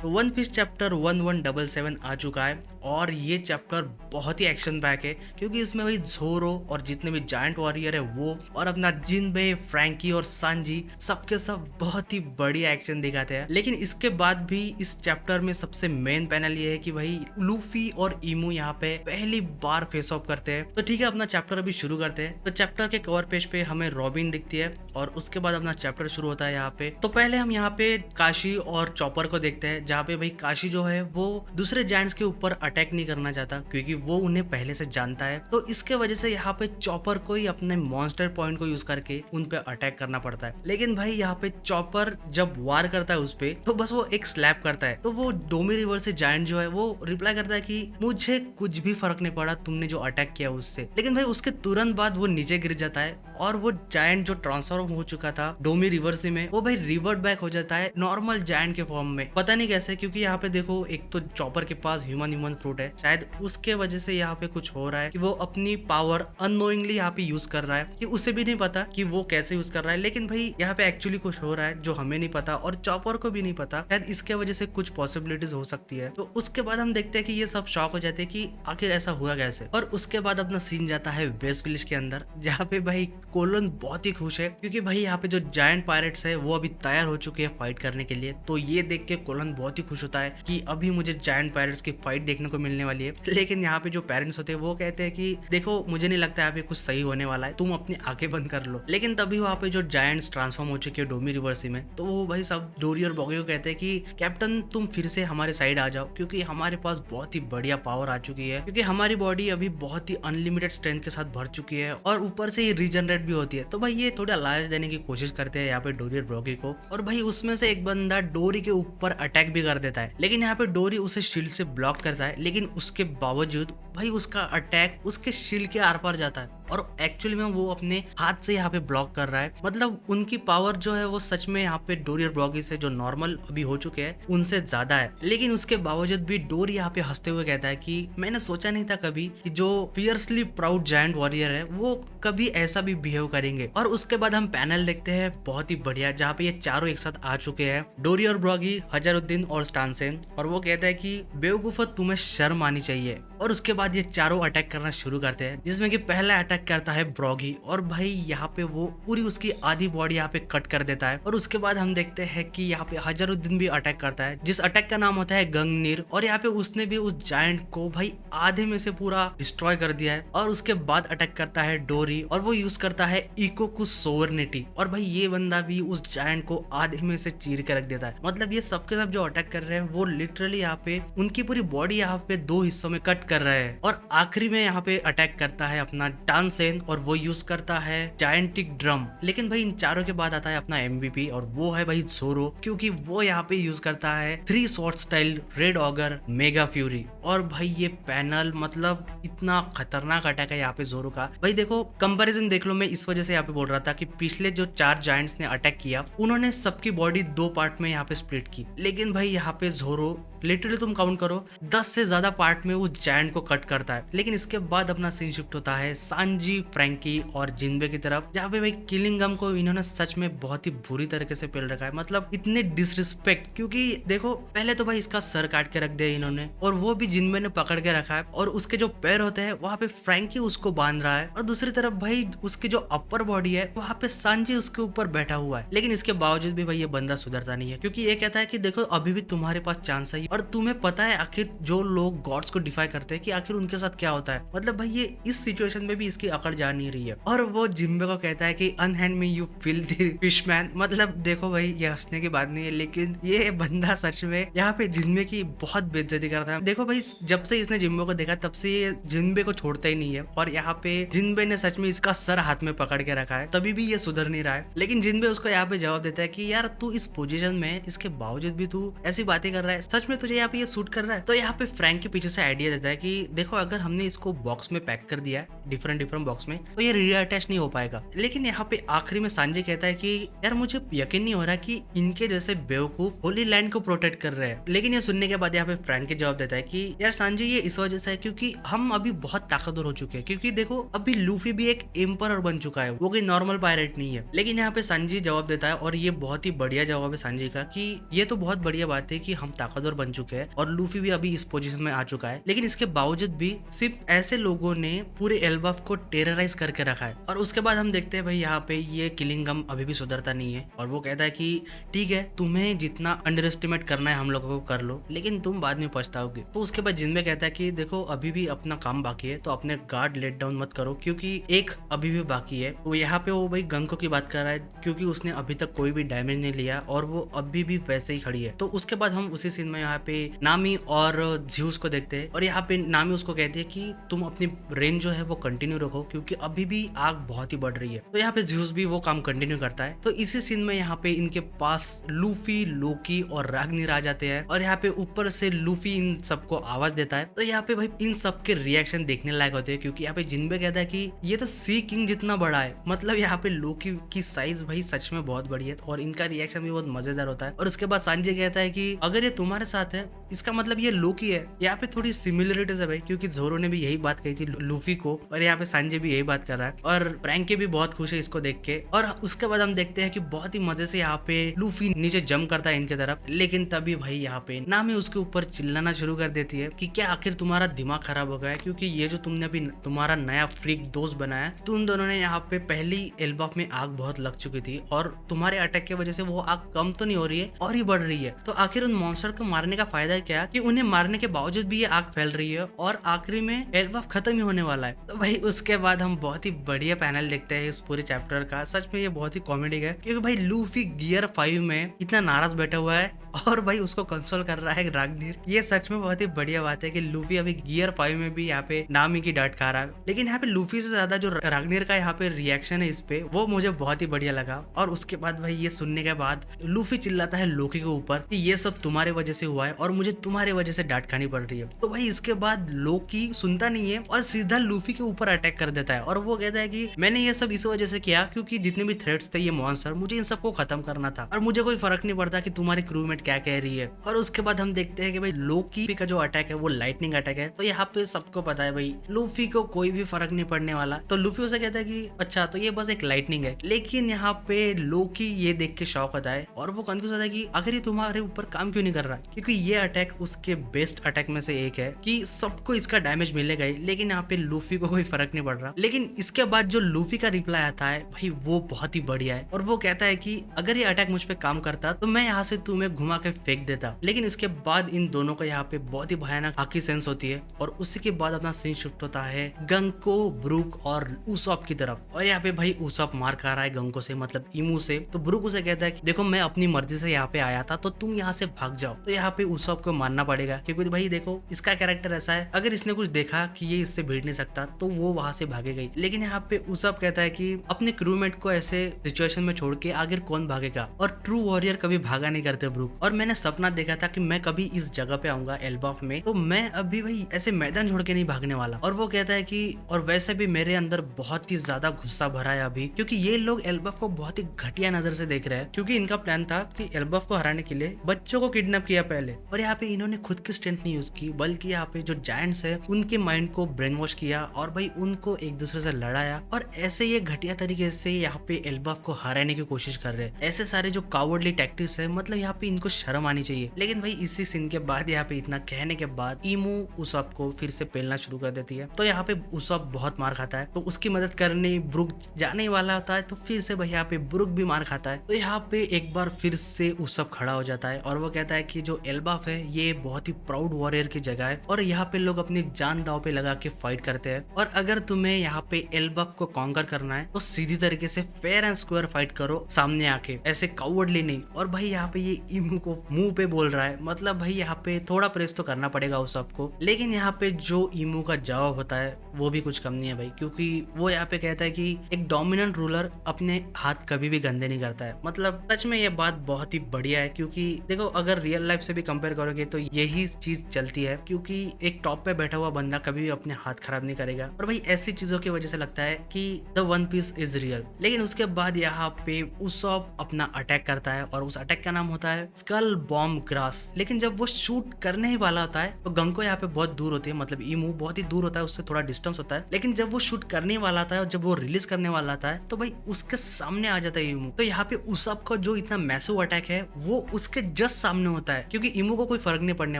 तो one piece chapter 1177 आ चुका है और ये चैप्टर बहुत ही एक्शन पैक है क्योंकि इसमें भाई ज़ोरो और जितने भी जायंट वॉरियर है वो और अपना जिनबे, फ्रैंकी और सांजी सबके सब बहुत ही बढ़िया एक्शन दिखाते हैं। लेकिन इसके बाद भी इस चैप्टर में सबसे मेन पैनल ये है कि भाई लूफी और इमू यहाँ पे पहली बार फेस ऑफ करते हैं। तो ठीक है, अपना चैप्टर अभी शुरू करते हैं। तो चैप्टर के कवर पेज पे हमें रॉबिन दिखती है और उसके बाद अपना चैप्टर शुरू होता है यहाँ पे। तो पहले हम यहाँ पे काशी और चॉपर को देखते हैं, जहाँ पे भाई काशी जो है वो दूसरे जायंट्स के ऊपर अटैक नहीं करना चाहता क्योंकि वो उन्हें पहले से जानता है। तो इसके वजह से यहाँ पे चॉपर को ही अपने मॉन्स्टर पॉइंट को यूज करके उन पे अटैक करना पड़ता है। लेकिन भाई यहाँ पे चॉपर जब वार करता है उस पे तो बस वो एक स्लैप करता है। तो वो डोमी रिवर से जायंट जो है वो रिप्लाई करता है कि मुझे कुछ भी फर्क नहीं पड़ा तुमने जो अटैक किया उससे। लेकिन भाई उसके तुरंत बाद वो नीचे गिर जाता है और वो जायंट जो ट्रांसफॉर्म हो चुका था डोमी रिवर्सी में वो भाई रिवर्ट बैक हो जाता है नॉर्मल जायंट के फॉर्म में। पता नहीं कैसे, क्योंकि यहाँ पे देखो एक तो चॉपर के पास ह्यूमन फ्रूट है, शायद उसके वजह से यहाँ पे कुछ हो रहा है कि वो अपनी पावर अननोइंगली यहाँ पे यूज कर रहा है कि उसे भी नहीं पता कि वो कैसे यूज कर रहा है। लेकिन भाई यहाँ पे एक्चुअली कुछ हो रहा है जो हमें नहीं पता और चॉपर को भी नहीं पता, शायद इसके वजह से कुछ पॉसिबिलिटीज हो सकती है। तो उसके बाद हम देखते हैं कि ये सब शॉक हो जाते हैं कि आखिर ऐसा हुआ कैसे। और उसके बाद अपना सीन जाता है वेस्ट विलेज के अंदर, जहाँ पे भाई कोलन बहुत ही खुश है क्योंकि भाई यहाँ पे जो जायंट पायरेट्स है वो अभी तैयार हो चुके हैं फाइट करने के लिए। तो ये देख के कोलन बहुत ही खुश होता है कि अभी मुझे जायंट पायरेट्स की फाइट देखने को मिलने वाली है। लेकिन यहाँ पे जो पेरेंट्स होते हैं वो कहते हैं कि देखो मुझे नहीं लगता यहाँ पे कुछ सही होने वाला है, तुम अपनी आंखें बंद कर लो। लेकिन तभी वहाँ पे जो जायंट्स ट्रांसफॉर्म हो चुके हैं डोमी रिवर्सी में, तो वो भाई सब डोरी और बॉगी को कहते हैं कि कैप्टन तुम फिर से हमारे साइड आ जाओ क्योंकि हमारे पास बहुत ही बढ़िया पावर आ चुकी है, क्योंकि हमारी बॉडी अभी बहुत ही अनलिमिटेड स्ट्रेंथ के साथ भर चुकी है और ऊपर से ये रीजनरेट भी होती है। तो भाई ये थोड़ा लालच देने की कोशिश करते हैं यहाँ पे डोरी और बॉगी को। और भाई उसमें से एक बंदा डोरी के ऊपर अटैक भी कर देता है, लेकिन यहाँ पे डोरी उसे शील्ड से ब्लॉक करता है। लेकिन उसके बावजूद भाई उसका अटैक उसके शील्ड के आर पार जाता है और एक्चुअली में वो अपने हाथ से यहाँ पे ब्लॉक कर रहा है। मतलब उनकी पावर जो है वो सच में यहाँ पे डोरी और बॉगी से जो नॉर्मल अभी हो चुके हैं उनसे ज्यादा है। लेकिन उसके बावजूद भी डोरी यहाँ पे हंसते हुए कहता है कि मैंने सोचा नहीं था कभी कि जो फियर्सली प्राउड जायंट वॉरियर है वो कभी ऐसा भी बिहेव करेंगे। और उसके बाद हम पैनल देखते हैं बहुत ही बढ़िया, जहाँ पे ये चारों एक साथ आ चुके हैं, डोरी और बॉगी, हजारुद्दीन और स्टानसेन। और वो कहता है कि बेवकूफो तुम्हें शर्म आनी चाहिए। और उसके बाद ये चारों अटैक करना शुरू करते हैं, जिसमें कि पहला अटैक करता है ब्रॉगी और भाई यहाँ पे वो पूरी उसकी आधी बॉडी यहाँ पे कट कर देता है। और उसके बाद हम देखते हैं कि यहाँ पे हजारुद्दीन भी अटैक करता है, जिस अटैक का नाम होता है गंगनीर। और यहाँ पे उसने भी उस जायंट को भाई आधे में से पूरा डिस्ट्रॉय कर दिया है। और उसके बाद अटैक करता है डोरी और वो यूज करता है इकोकु सोवर्निटी और भाई ये बंदा भी उस जायंट को आधे में से चीर के रख देता है। मतलब ये सबके सब जो अटैक कर रहे हैं वो लिटरली यहाँ पे उनकी पूरी बॉडी यहाँ पे दो हिस्सों में कट कर रहे हैं। और आखिरी में यहाँ पे अटैक करता है अपना टानसेन और वो यूज करता है जायंटिक ड्रम। लेकिन भाई इन चारों के बाद आता है अपना एमवीपी और वो है भाई ज़ोरो, क्योंकि वो यहाँ पे यूज करता है 3 shot style red auger mega fury. और भाई ये पैनल मतलब इतना खतरनाक अटैक है यहाँ पे ज़ोरो का। भाई देखो कंपैरिजन देख लो, मैं इस वजह से यहाँ पे बोल रहा था कि पिछले जो 4 जायंट्स ने अटैक किया उन्होंने सबकी बॉडी 2 पार्ट में यहाँ पे स्प्लिट की, लेकिन भाई यहाँ पे ज़ोरो लिटरली तुम काउंट करो 10 से ज्यादा पार्ट में उस जायंट को कट करता है। लेकिन इसके बाद अपना सीन शिफ्ट होता है सांजी, फ्रैंकी और जिनबे की तरफ, जहाँ पे भाई किलिंग गम को इन्होंने सच में बहुत ही बुरी तरीके से पेल रखा है। मतलब इतने डिसरिस्पेक्ट, क्योंकि देखो पहले तो भाई इसका सर काट के रख दिया इन्होंने और वो भी जिनबे ने पकड़ के रखा है और उसके जो पैर होते हैं वहाँ पे फ्रैंकी उसको बांध रहा है और दूसरी तरफ भाई उसकी जो अपर बॉडी है वहाँ पे सांजी उसके ऊपर बैठा हुआ है। लेकिन इसके बावजूद भी भाई ये बंदा सुधरता नहीं है, क्योंकि ये कहता है कि देखो अभी भी तुम्हारे पास चांस है और तुम्हें पता है आखिर जो लोग गॉड्स को डिफाई करते हैं कि आखिर उनके साथ क्या होता है। मतलब भाई ये इस सिचुएशन में भी इसकी अकड़ जा नहीं रही है। और वो जिम्बे को कहता है कि अनहैंड में यू फील द फिशमैन। मतलब देखो भाई ये हंसने की बात नहीं है, लेकिन ये बंदा सच में यहाँ पे जिम्बे की बहुत बेइज्जती करता है। देखो भाई जब से इसने जिम्बे को देखा तब से ये जिम्बे को छोड़ता ही नहीं है और यहाँ पे जिम्बे ने सच में इसका सर हाथ में पकड़ के रखा है, तभी भी ये सुधर नहीं रहा है। लेकिन जिम्बे उसको यहाँ पे जवाब देता है कि यार तू इस पोजीशन में इसके बावजूद भी तू ऐसी बातें कर रहा है, सच में तुझे यहाँ पे ये सूट कर रहा है। तो यहाँ पे फ्रैंक के पीछे से आइडिया देता है कि देखो अगर हमने इसको बॉक्स में पैक कर दिया है डिफरेंट डिफरेंट बॉक्स में तो ये रीअटैच नहीं हो पाएगा। लेकिन यहाँ पे आखिरी में संजय कहता है कि यार मुझे यकीन नहीं हो रहा कि इनके जैसे बेवकूफ होली लैंड को प्रोटेक्ट कर रहे हैं। लेकिन ये सुनने के बाद यहाँ पे फ्रैंकी जवाब देता है कि यार संजय ये इस वजह से है क्योंकि हम अभी बहुत ताकतवर हो चुके हैं, क्योंकि देखो अभी लूफी भी एक एम्परर बन चुका है, वो कोई नॉर्मल पायरेट नहीं है। लेकिन यहाँ पे संजय जवाब देता है और ये बहुत ही बढ़िया जवाब है संजय का कि ये तो बहुत बढ़िया बात है कि हम ताकतवर बन चुके हैं और लूफी भी अभी इस पोजीशन में आ चुका है। लेकिन इसके बावजूद भी सिर्फ ऐसे लोगों ने पूरे एल्बाफ को टेरराइज करके रखा है। और उसके बाद हम देखते हैं भाई यहाँ पे ये किलिंगम अभी भी सुधरता नहीं है और वो कहता है कि ठीक है तुम्हें जितना अंडर एस्टिमेट करना है हम लोगों को कर लो, लेकिन तुम बाद में पछताओगे। तो उसके बाद जिनमें कहता है कि देखो अभी भी अपना काम बाकी है तो अपने गार्ड लेट डाउन मत करो क्योंकि एक अभी भी बाकी है। तो यहाँ पे वो भाई गंको की बात कर रहा है क्योंकि उसने अभी तक कोई भी डैमेज नहीं लिया और वो अभी भी वैसे ही खड़ी है। तो उसके बाद हम उसी सीन में यहाँ पे नामी और ज्यूस को देखते हैं और यहाँ पे नामी उसको कहती है कि तुम अपनी रेंज जो है वो कंटिन्यू रखो क्योंकि अभी भी आग बहुत ही बढ़ रही है। तो यहाँ पे ज्यूस भी वो काम कंटिन्यू करता है। तो इसी सीन में यहाँ पे इनके पास लूफी, लोकी और राग्निर आ जाते हैं और यहाँ पे ऊपर से लूफी इन सबको आवाज देता है। तो यहाँ पे भाई इन सब के रिएक्शन देखने लायक होते हैं क्योंकि यहाँ पे जिनबे कहता है कि ये तो सी किंग जितना बड़ा है। मतलब यहाँ पे लोकी की साइज भाई सच में बहुत बड़ी है और इनका रिएक्शन भी बहुत मजेदार होता है। और उसके बाद संजय कहता है कि अगर ये तुम्हारे साथ है इसका मतलब ये लोकी है। यहाँ पे थोड़ी सिमिलरिटीज है भाई क्योंकि जोरो ने भी यही बात कही थी लूफी को और यहाँ पे संजय भी यही बात कर रहा है और फ्रैंकी भी बहुत खुश है इसको देख के। और उसके बाद हम देखते हैं कि बहुत ही मजे से यहाँ पे लूफी नीचे जंप करता है इनके तरफ। लेकिन तभी भाई यहाँ पे नामी उसके ऊपर चिल्लाना शुरू कर देती है कि क्या आखिर तुम्हारा दिमाग खराब हो गया है क्योंकि ये जो तुमने अभी तुम्हारा नया फ्रीक दोस्त बनाया तुम दोनों ने यहाँ पे पहली एल्बाफ में आग बहुत लग चुकी थी और तुम्हारे अटैक की वजह से वो आग कम तो नहीं हो रही है और ही बढ़ रही है। तो आखिर उन मॉन्स्टर को मारने का फायदा क्या कि उन्हें मारने के बावजूद भी ये आग फैल रही है और आखिरी में एल्बाफ खत्म ही होने वाला है। तो भाई उसके बाद हम बहुत ही बढ़िया पैनल देखते हैं इस पूरे चैप्टर का। सच में ये बहुत ही कॉमेडी है क्योंकि भाई लूफी गियर 5 में इतना नाराज बैठा हुआ है और भाई उसको कंसोल कर रहा है राग्निर। ये सच में बहुत ही बढ़िया बात है कि लूफी अभी गियर 5 में भी यहाँ पे नामी की डांट खा रहा है। लेकिन यहाँ पे लूफी से ज्यादा जो राग्निर का यहाँ पे रिएक्शन है इस पे वो मुझे बहुत ही बढ़िया लगा। और उसके बाद भाई ये सुनने के बाद लूफी चिल्लाता है लोकी के ऊपर कि ये सब तुम्हारे वजह से हुआ है और मुझे तुम्हारे वजह से डांट खानी पड़ रही है। तो भाई इसके बाद लोकी सुनता नहीं है और सीधा लूफी के ऊपर अटैक कर देता है और वो कहता है कि मैंने ये सब इस वजह से किया क्योंकि जितने भी थ्रेट्स थे ये मॉन्स्टर मुझे इन सबको खत्म करना था और मुझे कोई फर्क नहीं पड़ता कि तुम्हारी क्रू में क्या कह रही है। और उसके बाद हम देखते हैं कि भाई लोकी का जो अटैक है वो लाइटनिंग अटैक है। तो यहाँ पे सबको पता है भाई लूफी को कोई भी फर्क नहीं पड़ने वाला। तो लूफी उसे कहता है कि अच्छा तो ये बस एक लाइटनिंग है। लेकिन यहाँ पे लोकी ये देख के शॉक होता है और वो कंफ्यूज होता है कि आखिर ये तुम्हारे ऊपर काम क्यों नहीं कर रहा है क्योंकि ये अटैक उसके बेस्ट अटैक में से एक है कि सबको इसका डैमेज मिलेगा ही। लेकिन यहाँ पे लूफी को कोई फर्क नहीं पड़ रहा। लेकिन इसके बाद जो लूफी का रिप्लाई आता है भाई वो बहुत ही बढ़िया है और वो कहता है कि अगर ये अटैक मुझ पे काम करता तो मैं यहाँ से तुम्हें घुमा के फेंक देता। लेकिन इसके बाद इन दोनों का यहाँ पे बहुत ही भयानक हाकी सेंस होती है और उसी के बाद अपना सीन शिफ्ट होता है गंको, ब्रूक और उसॉप की तरफ। और यहाँ पे भाई उसॉप मार खा रहा है गंको से मतलब इमू से। तो ब्रूक उसे कहता है कि देखो मैं अपनी मर्जी से यहाँ पे आया था तो तुम यहाँ से भाग जाओ। तो यहाँ पे उसॉप को मानना पड़ेगा क्योंकि भाई देखो इसका कैरेक्टर ऐसा है अगर इसने कुछ देखा कि ये इससे भिड़ नहीं सकता तो वो वहां से भागेगा ही। लेकिन यहाँ पे उसॉप कहता है कि अपने क्रूमेट को ऐसे सिचुएशन में छोड़ के आगे कौन भागेगा और ट्रू वॉरियर कभी भागा नहीं करते ब्रूक। और मैंने सपना देखा था कि मैं कभी इस जगह पे आऊंगा एल्बाफ में तो मैं अभी भाई ऐसे मैदान छोड़ के नहीं भागने वाला। और वो कहता है कि और वैसे भी मेरे अंदर बहुत ही ज्यादा गुस्सा भरा है अभी क्योंकि ये लोग एल्बाफ को बहुत ही घटिया नजर से देख रहे हैं क्योंकि इनका प्लान था कि एल्बाफ को हराने के लिए बच्चों को किडनैप किया पहले और यहाँ पे इन्होंने खुद की स्ट्रेंथ नहीं यूज की बल्कि यहाँ पे जो जायंट्स है उनके माइंड को ब्रेन वॉश किया और भाई उनको एक दूसरे से लड़ाया और ऐसे ये घटिया तरीके से यहाँ पे एल्बाफ को हराने की कोशिश कर रहे हैं। ऐसे सारे जो कावर्डली टैक्टिक्स है मतलब यहाँ पे इनको शर्म आनी चाहिए। लेकिन भाई इसी सीन के बाद यहाँ पे इतना कहने के बाद इमू उसॉप को फिर से पेलना शुरू कर देती है। तो यहाँ पे उसॉप बहुत मार खाता है तो उसकी मदद करने ब्रुक जाने वाला होता है तो फिर से भाई यहाँ पे ब्रुक भी मार खाता है। तो यहाँ पे एक बार फिर से उसॉप खड़ा हो जाता है और वो कहता है कि जो एल्बाफ है ये बहुत ही प्राउड वॉरियर की जगह है और यहाँ पे लोग अपनी जान दांव पे लगा के फाइट करते हैं और अगर तुम्हें यहाँ पे एल्बाफ को कॉन्कर करना है तो सीधी तरीके से फेयर एंड स्क्वायर फाइट करो सामने आके, ऐसे कावर्डली नहीं। और भाई यहाँ पे ये इमू को मुंह पे बोल रहा है, मतलब भाई यहाँ पे थोड़ा प्रेस तो करना पड़ेगा उस सबको। लेकिन यहाँ पे जो ईमू का जवाब होता है वो भी कुछ कम नहीं है भाई, क्योंकि वो यहाँ पे कहता है कि एक डोमिनेंट रूलर अपने हाथ कभी भी गंदे नहीं करता है। मतलब सच में ये बात बहुत ही बढ़िया है, क्योंकि देखो अगर रियल लाइफ से भी कंपेयर करोगे तो यही चीज चलती है, क्योंकि एक टॉप पे बैठा हुआ बंदा कभी भी अपने हाथ खराब नहीं करेगा। और भाई ऐसी चीजों की वजह से लगता है कि the one piece is real. लेकिन उसके बाद यहाँ पे उसॉप अपना अटैक करता है और उस अटैक का नाम होता है स्कल बॉम्ब ग्रास। लेकिन जब वो शूट करने ही वाला होता है तो गंको यहाँ पे बहुत दूर होती है, मतलब ईमू बहुत ही दूर होता है, उससे थोड़ा डिस्टेंस होता है। लेकिन जब वो शूट करने वाला था और जब वो रिलीज करने वाला था तो भाई उसके सामने आ जाता है ईमू। तो यहाँ पे उसॉप का जो इतना मैसिव अटैक है वो उसके जस्ट सामने होता है, क्योंकि ईमू को कोई फर्क नहीं पड़ने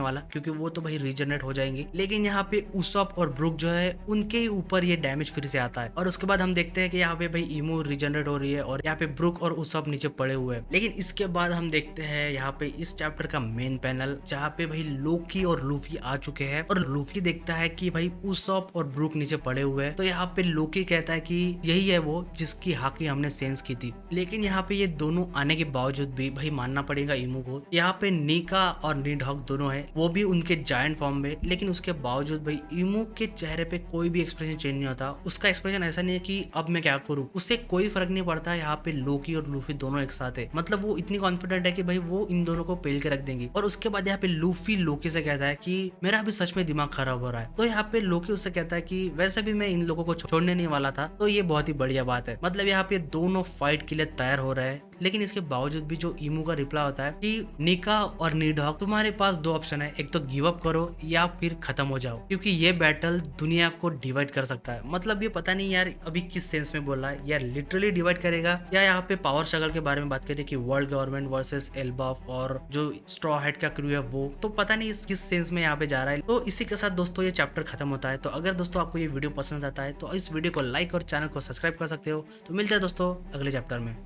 वाला, क्योंकि वो तो भाई रीजनरेट हो जाएंगे। लेकिन यहाँ पे उसॉप और ब्रुक जो है उनके ऊपर ये डैमेज फिर से आता है। और उसके बाद हम देखते हैं कि यहाँ पे भाई ईमू रीजनरेट हो रही है और यहाँ पे ब्रुक और उसॉप नीचे पड़े हुए हैं। लेकिन इसके बाद हम देखते हैं यहाँ पे इस चैप्टर का मेन पैनल, जहाँ पे भाई लोकी और लूफी आ चुके हैं और लूफी देखता है कि भाई उसॉप और ब्रुक नीचे पड़े हुए हैं। तो यहाँ पे लोकी कहता है कि यही है वो जिसकी हाकी हमने सेंस की थी। लेकिन यहाँ पे ये दोनों आने के बावजूद भी भाई मानना पड़ेगा ईमू को, यहाँ पे नीका और नीडहॉक दोनों है, वो भी उनके जायंट फॉर्म में। लेकिन उसके बावजूद भाई ईमू के चेहरे पे कोई भी एक्सप्रेशन चेंज नहीं होता। उसका एक्सप्रेशन ऐसा नहीं है कि अब मैं क्या करूँ, उससे कोई फर्क नहीं पड़ता। यहाँ पे लोकी और लूफी दोनों एक साथ है, मतलब वो इतनी कॉन्फिडेंट है कि भाई वो इन दोनों को पेल के रख देंगी। और उसके बाद यहाँ पे लूफी लोकी से कहता है कि मेरा अभी सच में दिमाग खराब हो रहा है। तो यहाँ पे लोकी उससे कहता है कि वैसे भी मैं इन लोगों को छोड़ने नहीं वाला था, तो ये बहुत ही बढ़िया बात है। मतलब यहाँ पे दोनों फाइट के लिए तैयार हो रहे हैं। लेकिन इसके बावजूद भी जो ईमू का रिप्लाई होता है कि निका और नीडहॉक तुम्हारे पास दो ऑप्शन है, एक तो गिव अप करो या फिर खत्म हो जाओ, क्योंकि ये बैटल दुनिया को डिवाइड कर सकता है। मतलब ये पता नहीं यार अभी किस सेंस में बोल रहा है, या लिटरली डिवाइड करेगा या यहाँ पे पावर स्ट्रगल के बारे में बात करें कि वर्ल्ड गवर्नमेंट वर्सेस एल्बाफ और जो स्ट्रॉ हेड का क्रू है वो, तो पता नहीं किस सेंस में यहाँ पे जा रहा है। तो इसी के साथ दोस्तों ये चैप्टर खत्म होता है। तो अगर दोस्तों आपको ये वीडियो पसंद आता है तो इस वीडियो को लाइक और चैनल को सब्सक्राइब कर सकते हो। तो मिलते हैं दोस्तों अगले चैप्टर में।